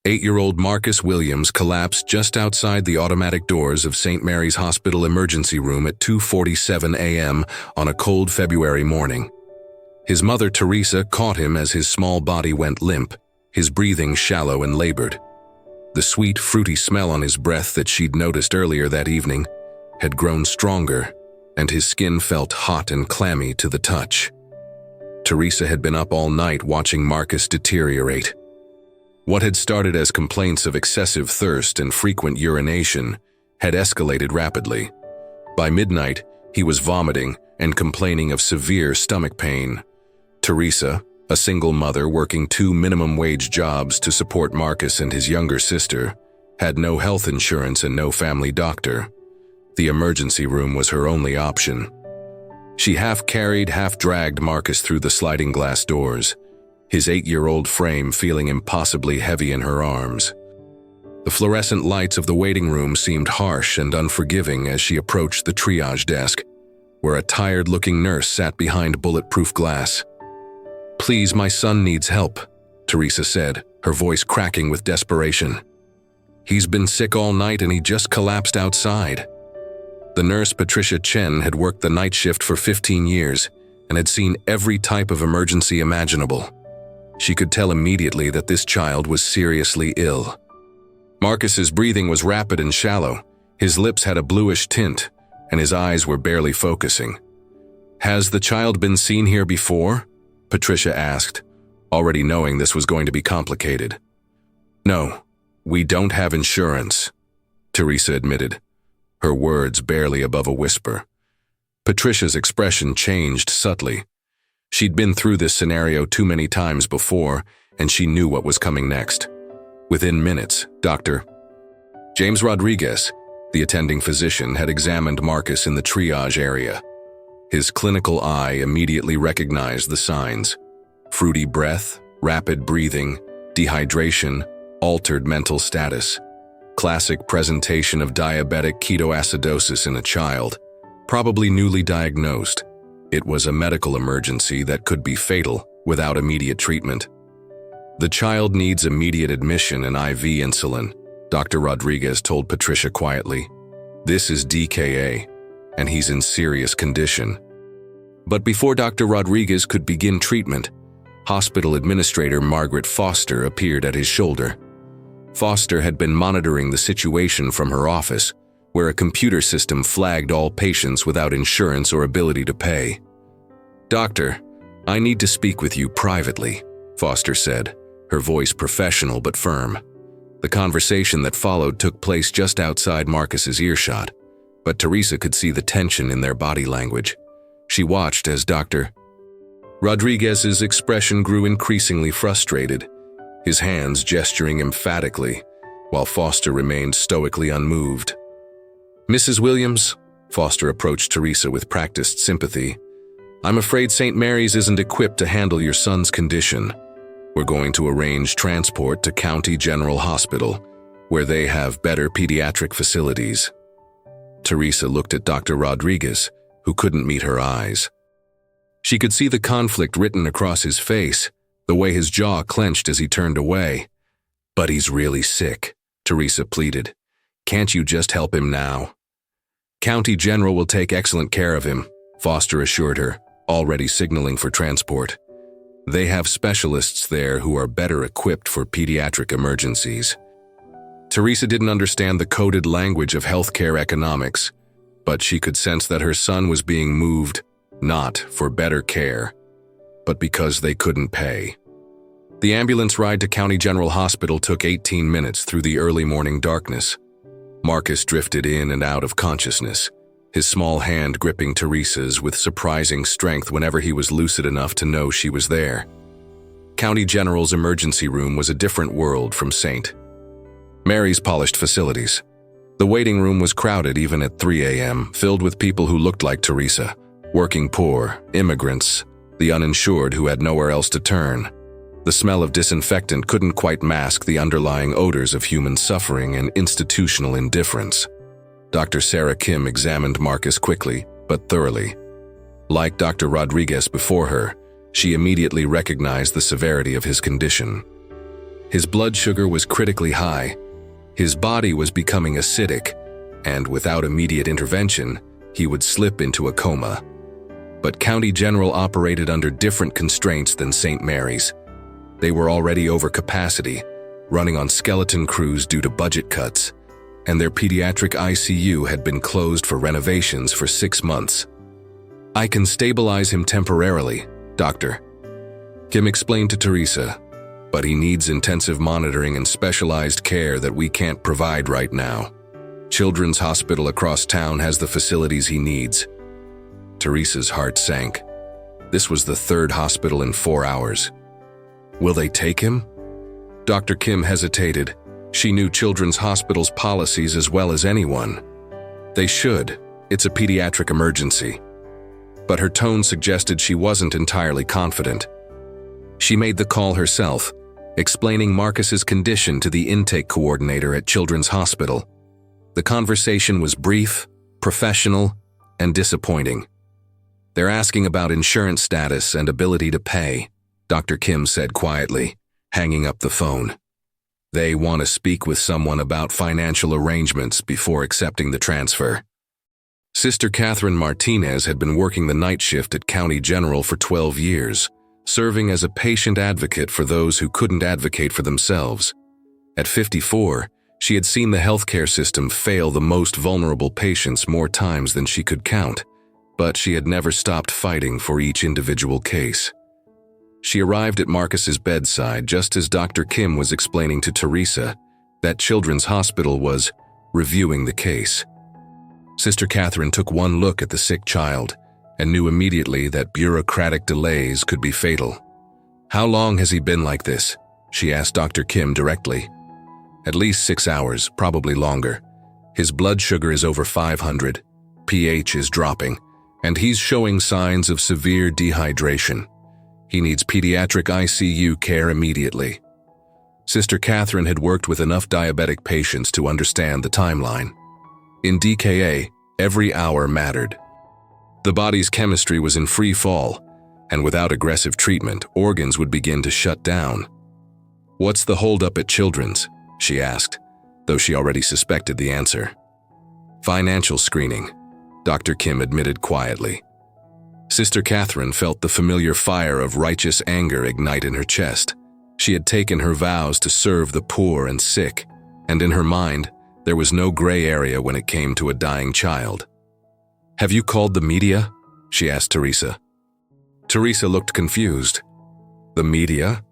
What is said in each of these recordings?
8-year-old Marcus Williams collapsed just outside the automatic doors of St. Mary's Hospital emergency room at 2:47 a.m. on a cold February morning. His mother, Teresa, caught him as his small body went limp, his breathing shallow and labored. The sweet, fruity smell on his breath that she'd noticed earlier that evening had grown stronger, and his skin felt hot and clammy to the touch. Teresa had been up all night watching Marcus deteriorate. What had started as complaints of excessive thirst and frequent urination had escalated rapidly. By midnight, he was vomiting and complaining of severe stomach pain. Teresa, a single mother working 2 minimum-wage jobs to support Marcus and his younger sister, had no health insurance and no family doctor. The emergency room was her only option. She half-carried, half-dragged Marcus through the sliding glass doors, his 8-year-old frame feeling impossibly heavy in her arms. The fluorescent lights of the waiting room seemed harsh and unforgiving as she approached the triage desk, where a tired-looking nurse sat behind bulletproof glass. "Please, my son needs help," Teresa said, her voice cracking with desperation. "He's been sick all night and he just collapsed outside." The nurse, Patricia Chen, had worked the night shift for 15 years and had seen every type of emergency imaginable. She could tell immediately that this child was seriously ill. Marcus's breathing was rapid and shallow, his lips had a bluish tint, and his eyes were barely focusing. "Has the child been seen here before?" Patricia asked, already knowing this was going to be complicated. "No, we don't have insurance," Teresa admitted, her words barely above a whisper. Patricia's expression changed subtly. She'd been through this scenario too many times before, and she knew what was coming next. Within minutes, Dr. James Rodriguez, the attending physician, had examined Marcus in the triage area. His clinical eye immediately recognized the signs: fruity breath, rapid breathing, dehydration, altered mental status. Classic presentation of diabetic ketoacidosis in a child, probably newly diagnosed. It was a medical emergency that could be fatal without immediate treatment. "The child needs immediate admission and IV insulin," Dr. Rodriguez told Patricia quietly. "This is DKA, and he's in serious condition." But before Dr. Rodriguez could begin treatment, hospital administrator Margaret Foster appeared at his shoulder. Foster had been monitoring the situation from her office, where a computer system flagged all patients without insurance or ability to pay. "Doctor, I need to speak with you privately," Foster said, her voice professional but firm. The conversation that followed took place just outside Marcus's earshot, but Teresa could see the tension in their body language. She watched as Dr. Rodriguez's expression grew increasingly frustrated, his hands gesturing emphatically, while Foster remained stoically unmoved. "Mrs. Williams," Foster approached Teresa with practiced sympathy, "I'm afraid St. Mary's isn't equipped to handle your son's condition. We're going to arrange transport to County General Hospital, where they have better pediatric facilities." Teresa looked at Dr. Rodriguez, who couldn't meet her eyes. She could see the conflict written across his face, the way his jaw clenched as he turned away. "But he's really sick," Teresa pleaded. "Can't you just help him now?" "County General will take excellent care of him," Foster assured her, already signaling for transport. "They have specialists there who are better equipped for pediatric emergencies." Teresa didn't understand the coded language of healthcare economics, but she could sense that her son was being moved, not for better care, but because they couldn't pay. The ambulance ride to County General Hospital took 18 minutes through the early morning darkness. Marcus drifted in and out of consciousness, his small hand gripping Teresa's with surprising strength whenever he was lucid enough to know she was there. County General's emergency room was a different world from St. Mary's polished facilities. The waiting room was crowded even at 3 a.m., filled with people who looked like Teresa, working poor, immigrants, the uninsured who had nowhere else to turn. The smell of disinfectant couldn't quite mask the underlying odors of human suffering and institutional indifference. Dr. Sarah Kim examined Marcus quickly, but thoroughly. Like Dr. Rodriguez before her, she immediately recognized the severity of his condition. His blood sugar was critically high. His body was becoming acidic, and without immediate intervention, he would slip into a coma. But County General operated under different constraints than St. Mary's. They were already over capacity, running on skeleton crews due to budget cuts, and their pediatric ICU had been closed for renovations for 6 months. "I can stabilize him temporarily, Doctor," Kim explained to Teresa, "but he needs intensive monitoring and specialized care that we can't provide right now. Children's hospital across town has the facilities he needs." Teresa's heart sank. This was the 3rd hospital in 4 hours. "Will they take him?" Dr. Kim hesitated. She knew Children's Hospital's policies as well as anyone. "They should. It's a pediatric emergency." But her tone suggested she wasn't entirely confident. She made the call herself, explaining Marcus's condition to the intake coordinator at Children's Hospital. The conversation was brief, professional, and disappointing. "They're asking about insurance status and ability to pay," Dr. Kim said quietly, hanging up the phone. "They want to speak with someone about financial arrangements before accepting the transfer." Sister Catherine Martinez had been working the night shift at County General for 12 years, serving as a patient advocate for those who couldn't advocate for themselves. At 54, she had seen the healthcare system fail the most vulnerable patients more times than she could count, but she had never stopped fighting for each individual case. She arrived at Marcus's bedside just as Dr. Kim was explaining to Teresa that Children's Hospital was reviewing the case. Sister Catherine took one look at the sick child and knew immediately that bureaucratic delays could be fatal. "How long has he been like this?" she asked Dr. Kim directly. "At least 6 hours, probably longer. His blood sugar is over 500, pH is dropping, and he's showing signs of severe dehydration. He needs pediatric ICU care immediately." Sister Catherine had worked with enough diabetic patients to understand the timeline. In DKA, every hour mattered. The body's chemistry was in free fall, and without aggressive treatment, organs would begin to shut down. "What's the holdup at Children's?" she asked, though she already suspected the answer. "Financial screening," Dr. Kim admitted quietly. Sister Catherine felt the familiar fire of righteous anger ignite in her chest. She had taken her vows to serve the poor and sick, and in her mind, there was no gray area when it came to a dying child. "Have you called the media?" she asked Teresa. Teresa looked confused. "The media?"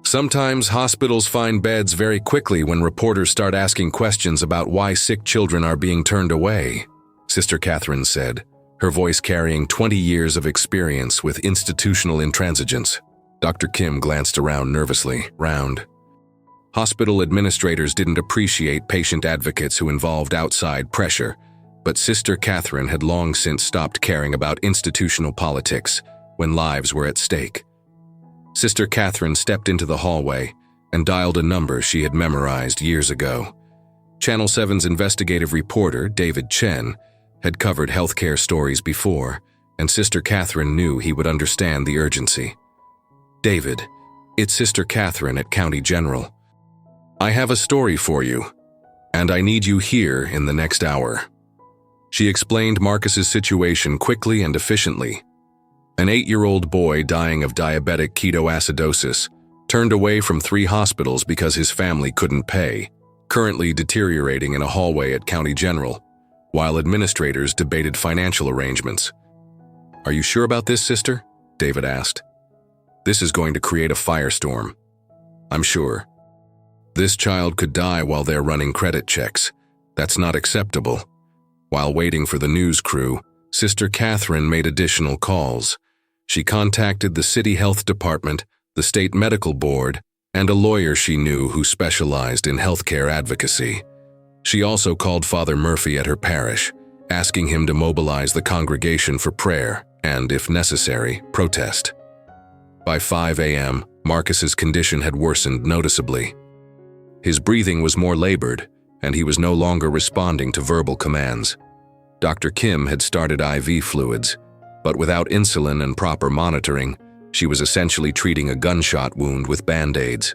"Sometimes hospitals find beds very quickly when reporters start asking questions about why sick children are being turned away," Sister Catherine said, her voice carrying 20 years of experience with institutional intransigence. Dr. Kim glanced around nervously. Hospital administrators didn't appreciate patient advocates who involved outside pressure, but Sister Catherine had long since stopped caring about institutional politics when lives were at stake. Sister Catherine stepped into the hallway and dialed a number she had memorized years ago. Channel 7's investigative reporter, David Chen, had covered healthcare stories before, and Sister Catherine knew he would understand the urgency. "David, it's Sister Catherine at County General. I have a story for you, and I need you here in the next hour." She explained Marcus's situation quickly and efficiently. An 8-year-old boy dying of diabetic ketoacidosis, turned away from 3 hospitals because his family couldn't pay, currently deteriorating in a hallway at County General, while administrators debated financial arrangements. "Are you sure about this, sister?" David asked. "This is going to create a firestorm." "I'm sure. This child could die while they're running credit checks. That's not acceptable." While waiting for the news crew, Sister Catherine made additional calls. She contacted the city health department, the state medical board, and a lawyer she knew who specialized in healthcare advocacy. She also called Father Murphy at her parish, asking him to mobilize the congregation for prayer and, if necessary, protest. By 5 a.m., Marcus's condition had worsened noticeably. His breathing was more labored, and he was no longer responding to verbal commands. Dr. Kim had started IV fluids, but without insulin and proper monitoring, she was essentially treating a gunshot wound with Band-Aids.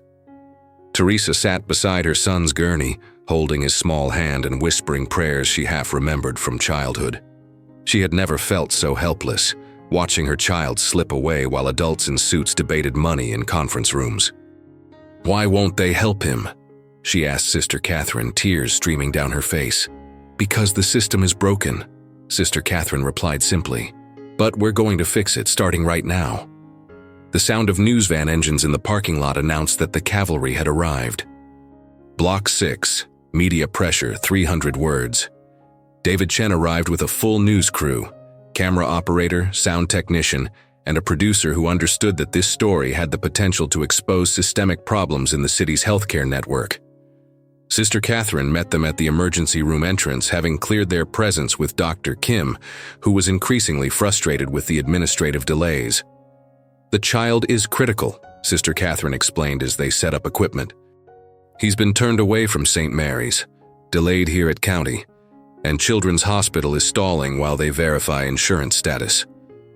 Teresa sat beside her son's gurney, holding his small hand and whispering prayers she half remembered from childhood. She had never felt so helpless, watching her child slip away while adults in suits debated money in conference rooms. "Why won't they help him?" she asked Sister Catherine, tears streaming down her face. "Because the system is broken," Sister Catherine replied simply. "But we're going to fix it starting right now." The sound of news van engines in the parking lot announced that the cavalry had arrived. Block 6, media pressure, 300 words. David Chen arrived with a full news crew, camera operator, sound technician, and a producer who understood that this story had the potential to expose systemic problems in the city's healthcare network. Sister Catherine met them at the emergency room entrance, having cleared their presence with Dr. Kim, who was increasingly frustrated with the administrative delays. "The child is critical," Sister Catherine explained as they set up equipment. "He's been turned away from St. Mary's, delayed here at County, and Children's Hospital is stalling while they verify insurance status.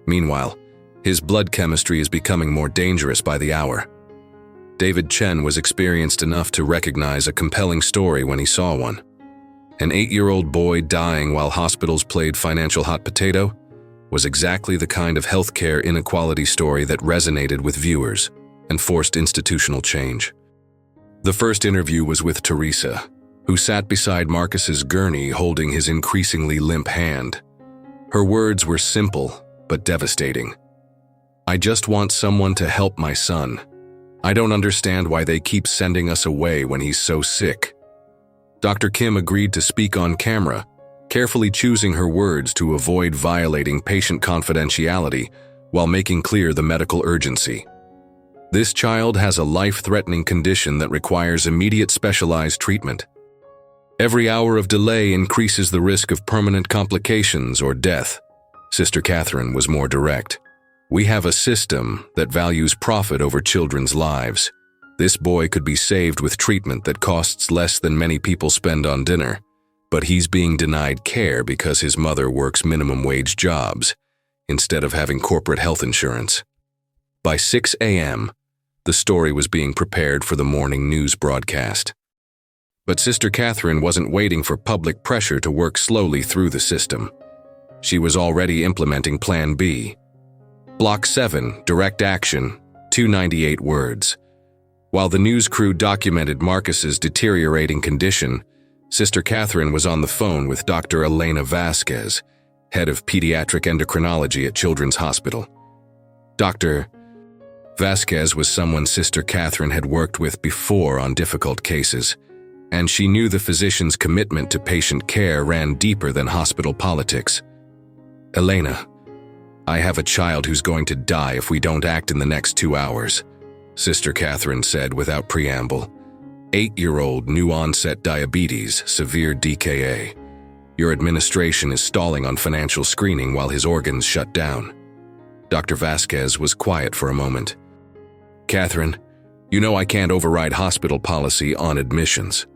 Meanwhile, his blood chemistry is becoming more dangerous by the hour." David Chen was experienced enough to recognize a compelling story when he saw one. An 8-year-old boy dying while hospitals played financial hot potato was exactly the kind of healthcare inequality story that resonated with viewers and forced institutional change. The first interview was with Teresa, who sat beside Marcus's gurney holding his increasingly limp hand. Her words were simple but devastating. "I just want someone to help my son. I don't understand why they keep sending us away when he's so sick." Dr. Kim agreed to speak on camera, carefully choosing her words to avoid violating patient confidentiality while making clear the medical urgency. "This child has a life-threatening condition that requires immediate specialized treatment. Every hour of delay increases the risk of permanent complications or death." Sister Catherine was more direct. "We have a system that values profit over children's lives. This boy could be saved with treatment that costs less than many people spend on dinner, but he's being denied care because his mother works minimum wage jobs instead of having corporate health insurance." By 6 a.m., the story was being prepared for the morning news broadcast. But Sister Catherine wasn't waiting for public pressure to work slowly through the system. She was already implementing Plan B. Block 7, direct action, 298 words. While the news crew documented Marcus's deteriorating condition, Sister Catherine was on the phone with Dr. Elena Vasquez, head of pediatric endocrinology at Children's Hospital. Dr. Vasquez was someone Sister Catherine had worked with before on difficult cases, and she knew the physician's commitment to patient care ran deeper than hospital politics. "Elena, I have a child who's going to die if we don't act in the next 2 hours," Sister Catherine said without preamble. 8-year-old new-onset diabetes, severe DKA. Your administration is stalling on financial screening while his organs shut down. Dr. Vasquez was quiet for a moment. "Catherine, you know I can't override hospital policy on admissions.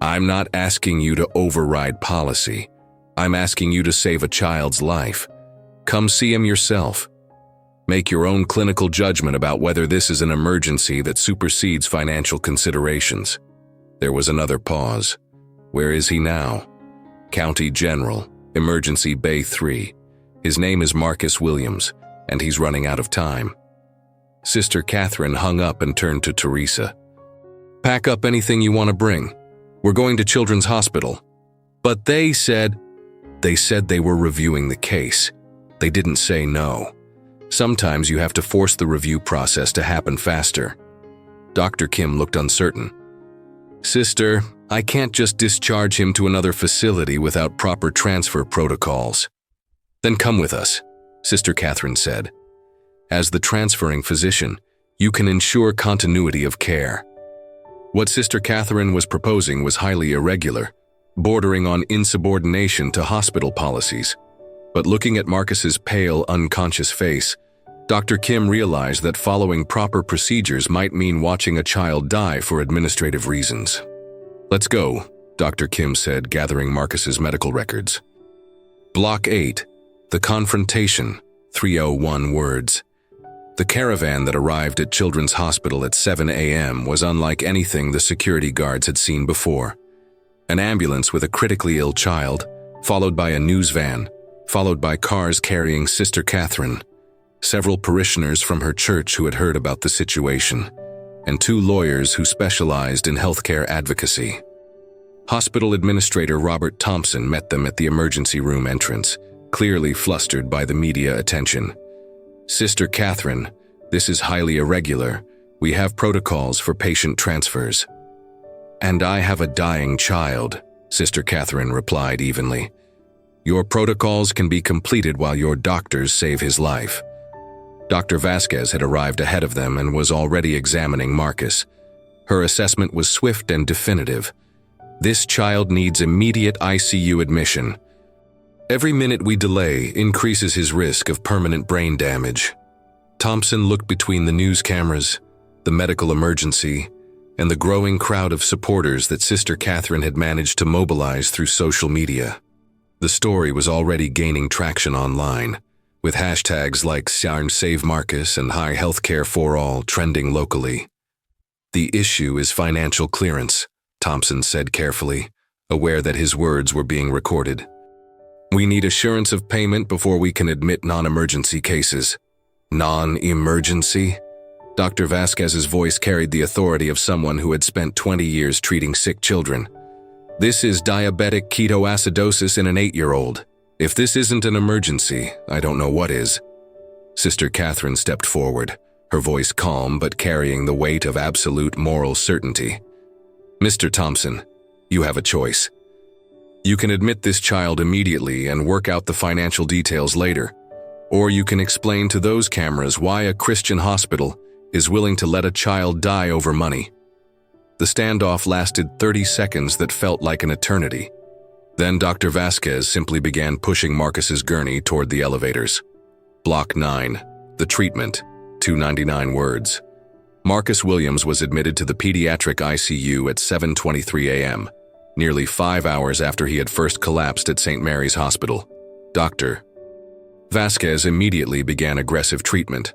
I'm not asking you to override policy. I'm asking you to save a child's life. Come see him yourself. Make your own clinical judgment about whether this is an emergency that supersedes financial considerations." There was another pause. "Where is he now?" "County General, Emergency Bay 3. His name is Marcus Williams, and he's running out of time." Sister Catherine hung up and turned to Teresa. "Pack up anything you want to bring. We're going to Children's Hospital." "But they said they were reviewing the case. They didn't say no. Sometimes you have to force the review process to happen faster." Dr. Kim looked uncertain. "Sister, I can't just discharge him to another facility without proper transfer protocols." "Then come with us," Sister Catherine said. "As the transferring physician, you can ensure continuity of care." What Sister Catherine was proposing was highly irregular, bordering on insubordination to hospital policies. But looking at Marcus's pale, unconscious face, Dr. Kim realized that following proper procedures might mean watching a child die for administrative reasons. "Let's go," Dr. Kim said, gathering Marcus's medical records. Block 8, the confrontation, 301 words. The caravan that arrived at Children's Hospital at 7 a.m. was unlike anything the security guards had seen before. An ambulance with a critically ill child, followed by a news van, followed by cars carrying Sister Catherine, several parishioners from her church who had heard about the situation, and 2 lawyers who specialized in healthcare advocacy. Hospital Administrator Robert Thompson met them at the emergency room entrance, clearly flustered by the media attention. "Sister Catherine, this is highly irregular. We have protocols for patient transfers." "And I have a dying child," Sister Catherine replied evenly. "Your protocols can be completed while your doctors save his life." Dr. Vasquez had arrived ahead of them and was already examining Marcus. Her assessment was swift and definitive. "This child needs immediate ICU admission. Every minute we delay increases his risk of permanent brain damage." Thompson looked between the news cameras, the medical emergency, and the growing crowd of supporters that Sister Catherine had managed to mobilize through social media. The story was already gaining traction online, with hashtags like Save Marcus and High Healthcare for All trending locally. "The issue is financial clearance," Thompson said carefully, aware that his words were being recorded. "We need assurance of payment before we can admit non-emergency cases." "Non-emergency?" Dr. Vasquez's voice carried the authority of someone who had spent 20 years treating sick children. "This is diabetic ketoacidosis in an 8-year-old. If this isn't an emergency, I don't know what is." Sister Catherine stepped forward, her voice calm but carrying the weight of absolute moral certainty. "Mr. Thompson, you have a choice. You can admit this child immediately and work out the financial details later, or you can explain to those cameras why a Christian hospital is willing to let a child die over money." The standoff lasted 30 seconds that felt like an eternity. Then Dr. Vasquez simply began pushing Marcus's gurney toward the elevators. Block 9, the treatment, 299 words. Marcus Williams was admitted to the pediatric ICU at 7:23 a.m., nearly 5 hours after he had first collapsed at St. Mary's Hospital. Dr. Vasquez immediately began aggressive treatment.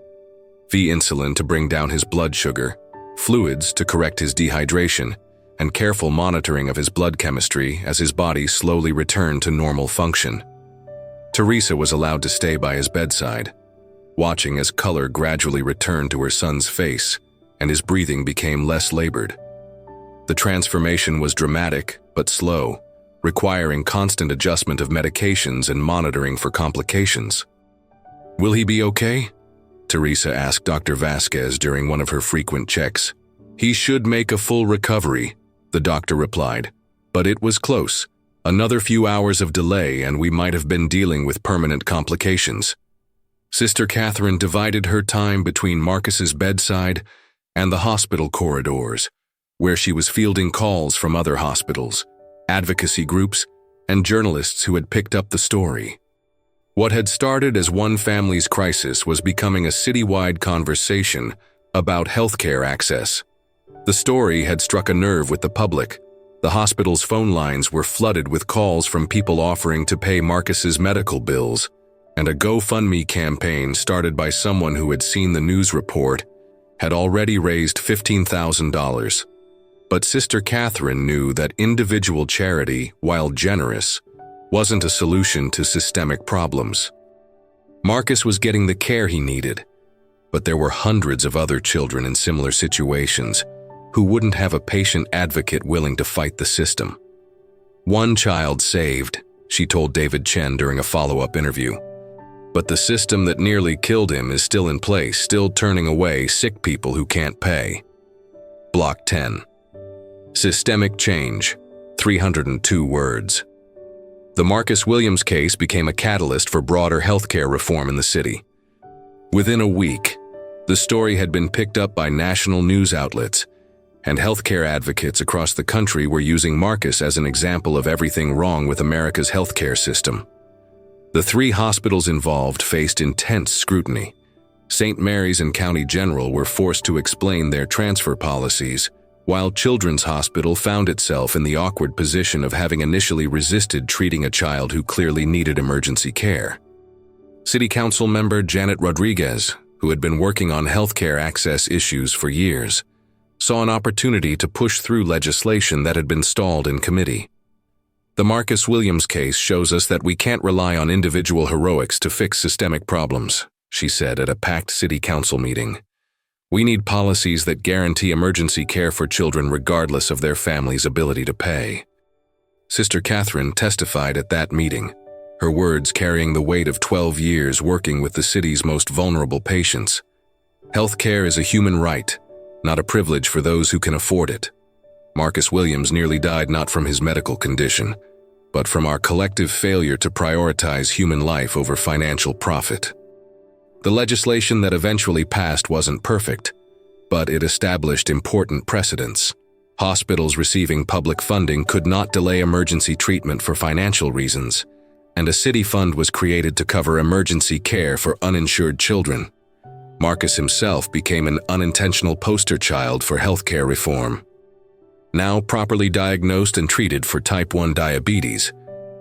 V-insulin to bring down his blood sugar, fluids to correct his dehydration, and careful monitoring of his blood chemistry as his body slowly returned to normal function. Teresa was allowed to stay by his bedside, watching as color gradually returned to her son's face and his breathing became less labored. The transformation was dramatic but slow, requiring constant adjustment of medications and monitoring for complications. "Will he be okay?" Teresa asked Dr. Vasquez during one of her frequent checks. "He should make a full recovery," the doctor replied, "but it was close. Another few hours of delay and we might have been dealing with permanent complications." Sister Catherine divided her time between Marcus's bedside and the hospital corridors, where she was fielding calls from other hospitals, advocacy groups, and journalists who had picked up the story. What had started as one family's crisis was becoming a citywide conversation about healthcare access. The story had struck a nerve with the public. The hospital's phone lines were flooded with calls from people offering to pay Marcus's medical bills, and a GoFundMe campaign started by someone who had seen the news report had already raised $15,000. But Sister Catherine knew that individual charity, while generous, wasn't a solution to systemic problems. Marcus was getting the care he needed, but there were hundreds of other children in similar situations who wouldn't have a patient advocate willing to fight the system. "One child saved," she told David Chen during a follow-up interview. "But the system that nearly killed him is still in place, still turning away sick people who can't pay." Block 10. Systemic change, 302 words. The Marcus Williams case became a catalyst for broader healthcare reform in the city. Within a week, the story had been picked up by national news outlets, and healthcare advocates across the country were using Marcus as an example of everything wrong with America's healthcare system. The 3 hospitals involved faced intense scrutiny. St. Mary's and County General were forced to explain their transfer policies, while Children's Hospital found itself in the awkward position of having initially resisted treating a child who clearly needed emergency care. City Council member Janet Rodriguez, who had been working on healthcare access issues for years, saw an opportunity to push through legislation that had been stalled in committee. The Marcus Williams case shows us that we can't rely on individual heroics to fix systemic problems, she said at a packed city council meeting. We need policies that guarantee emergency care for children regardless of their family's ability to pay. Sister Catherine testified at that meeting, her words carrying the weight of 12 years working with the city's most vulnerable patients. Healthcare is a human right, not a privilege for those who can afford it. Marcus Williams nearly died not from his medical condition, but from our collective failure to prioritize human life over financial profit. The legislation that eventually passed wasn't perfect, but it established important precedents. Hospitals receiving public funding could not delay emergency treatment for financial reasons, and a city fund was created to cover emergency care for uninsured children. Marcus himself became an unintentional poster child for healthcare reform. Now properly diagnosed and treated for type 1 diabetes,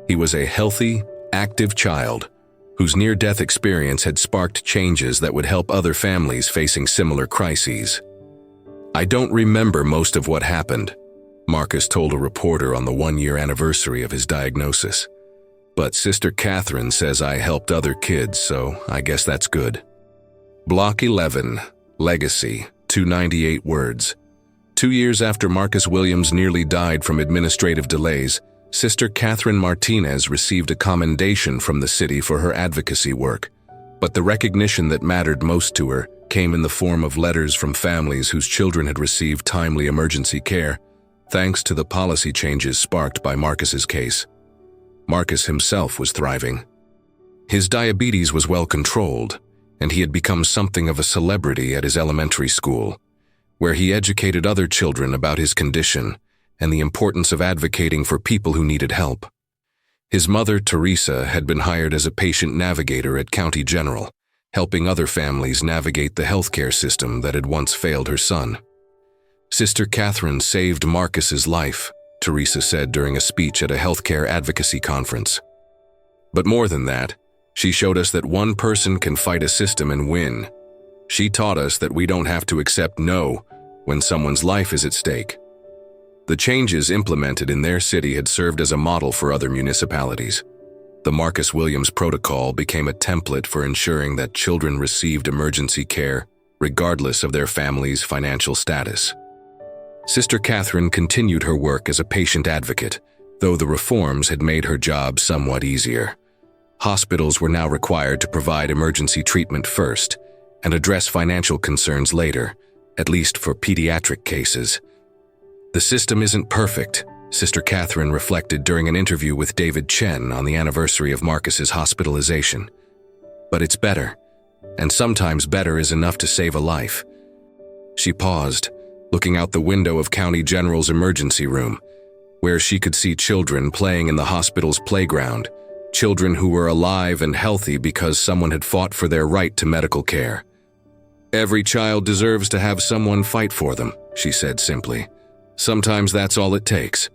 he was a healthy, active child whose near-death experience had sparked changes that would help other families facing similar crises. I don't remember most of what happened, Marcus told a reporter on the one-year anniversary of his diagnosis. But Sister Catherine says I helped other kids, so I guess that's good. Block 11, Legacy, 298 words. 2 years after Marcus Williams nearly died from administrative delays, Sister Catherine Martinez received a commendation from the city for her advocacy work. But the recognition that mattered most to her came in the form of letters from families whose children had received timely emergency care, thanks to the policy changes sparked by Marcus's case. Marcus himself was thriving. His diabetes was well controlled, and he had become something of a celebrity at his elementary school, where he educated other children about his condition and the importance of advocating for people who needed help. His mother, Teresa, had been hired as a patient navigator at County General, helping other families navigate the healthcare system that had once failed her son. Sister Catherine saved Marcus's life, Teresa said during a speech at a healthcare advocacy conference. But more than that, she showed us that one person can fight a system and win. She taught us that we don't have to accept no when someone's life is at stake. The changes implemented in their city had served as a model for other municipalities. The Marcus Williams Protocol became a template for ensuring that children received emergency care, regardless of their family's financial status. Sister Catherine continued her work as a patient advocate, though the reforms had made her job somewhat easier. Hospitals were now required to provide emergency treatment first and address financial concerns later, at least for pediatric cases. The system isn't perfect, Sister Catherine reflected during an interview with David Chen on the anniversary of Marcus's hospitalization. But it's better, and sometimes better is enough to save a life. She paused, looking out the window of County General's emergency room, where she could see children playing in the hospital's playground, children who were alive and healthy because someone had fought for their right to medical care. Every child deserves to have someone fight for them, she said simply. Sometimes that's all it takes.